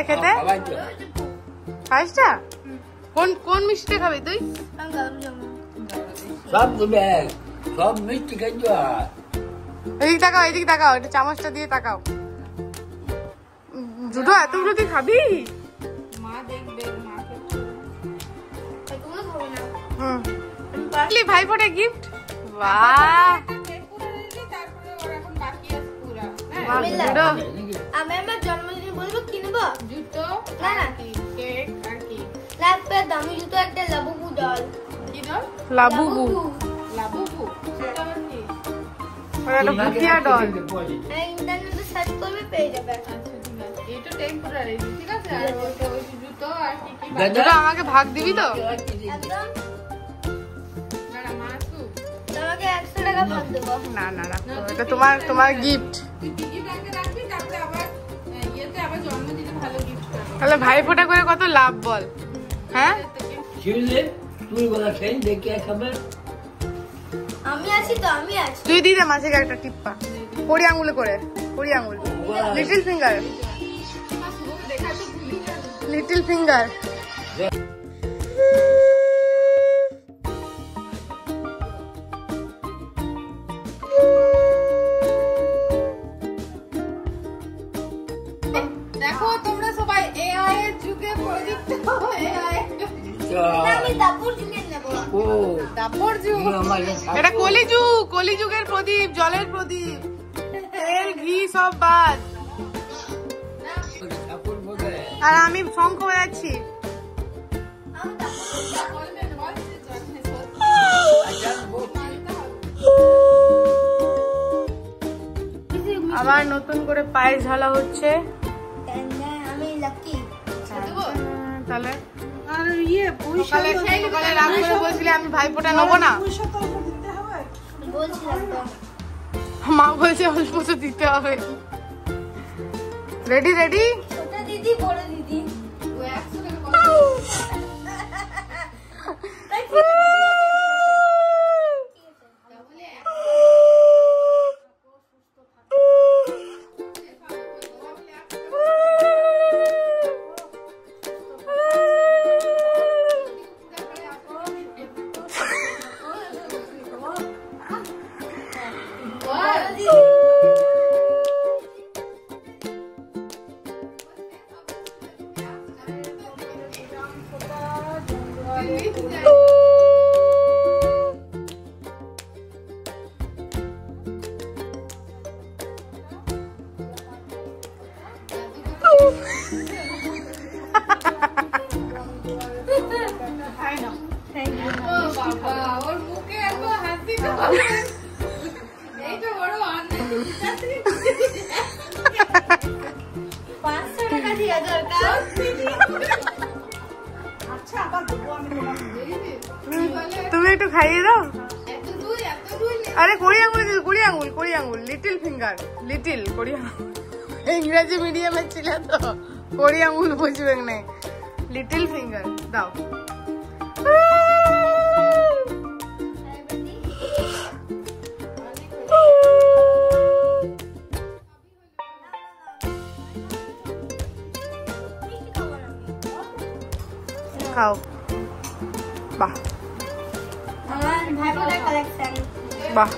খেতে? পায়েসটা কোন কোন মিষ্টি খাবি তুই? সব দেবে, সব মিষ্টি খাইছো। এদিক তাকাও, এদিক তাকাও, এটা চামচটা দিয়ে তাকাও। দুটো এতগুলো তুই খাবি? মা দেখবে, মাকে ভাইফোঁটা গিফট। বাহ, আমি আমার জন্মদিনে বলবো কি নেবো? জুতো, না না কেক আর কি লাগবে দামি জুতো, একটা লাবুবু ডল। কি দাও? লাবুবু। লাবুবু, সেটা আবার কি? ওটা একটা ভুতিয়া ডল। ইন্টারনেটে সার্চ করবে পেয়ে যাবে। আচ্ছা ঠিক আছে, এটা টেম্পোরারি, ঠিক আছে। আর ওইটা ওই জুতো আর কি কি দুটো আমাকে ভাগ দিবি তো? একদম দাঁড়া, মা আসুক। তোমাকে 100 টাকা ভাগ দেবো। না না রাখো, এটা তোমার তোমার গিফট। তুই পিগি ব্যাংকে রাখবি, তারপরে আবার ইয়েতে আবার জন্মদিনে ভালো গিফট করবি। তাহলে ভাইফোঁটা করে কত লাভ বল? হ্যাঁ ছিড়লে তুই বলা খেয়ে দেখে খাবে। আমি আছি তো, আমি আছি। তুই দিদে মাঝে একটা টিপ্পা কড়ি আঙুলে করে, কড়ি আঙুল, লিটল ফিঙ্গার, দেখা তো ভুলি গেল। Little finger. দেখো তোমরা সবাই এআই এর যুগে প্রযুক্ত, এআই আমি দাপুর যুগে নেবো। ও দাপর যুগ। এটা কলিযুগ, কলিযুগের প্রদীপ, জলের প্রদীপ, তেল ঘি সব বাদ। আর আমি শঙ্খ বাজাচ্ছি। আমি দাপুর বলবেন, বলছে জন্মে আবার নতুন করে পায়েস ঢালা হচ্ছে। আমি লাকি। তাহলে আর ইয়ে সকালে সকালে রাগ করে বলছিলি আমি ভাইফোঁটা নেবো না, বলছিলাম তো। মা বলছে অল্প তো দিতে হবে। Ready ready. ছোট দিদি, বড় দিদি। ও 100 টাকা কত? বাবা, ওর মুখে এত হাসি তো এইটা বড় অন্যায়। 500 টাকা দিয়ে দরকার। আচ্ছা আবার দেবো আমি তোমাকে। তুমি একটু খাইয়ে দাও। এত দুই আরে কড়ি আঙুল, কড়ি আঙুল, কড়ি আঙুল, লিটল ফিঙ্গার, লিটল কড়ি আঙুল। ইংরেজি মিডিয়ামে ছিল তো কড়ি আঙুল বুঝবে না, লিটল ফিঙ্গার দাও। খাও। বাহ আমার ভাইবোনের কালেকশন। বাহ